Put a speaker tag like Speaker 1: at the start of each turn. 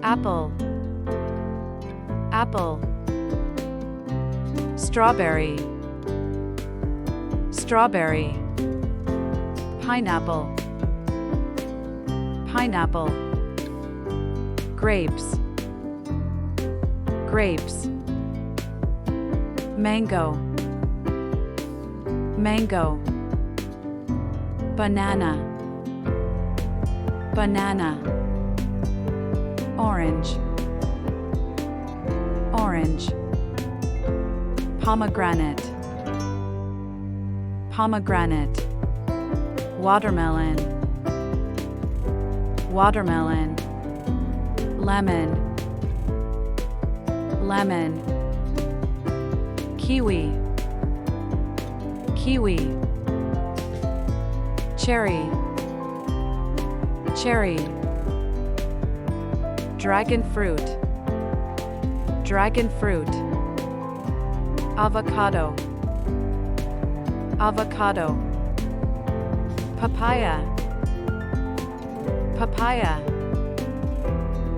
Speaker 1: apple, apple. Strawberry, strawberry. Pineapple, pineapple. Grapes, grapes. Mango, mango. Banana, banana. Orange, orange. Pomegranate, pomegranate. Watermelon, watermelon. Lemon, lemon. Kiwi, kiwi. Cherry, cherry. Dragon fruit, dragon fruit. Avocado, avocado. Papaya, papaya.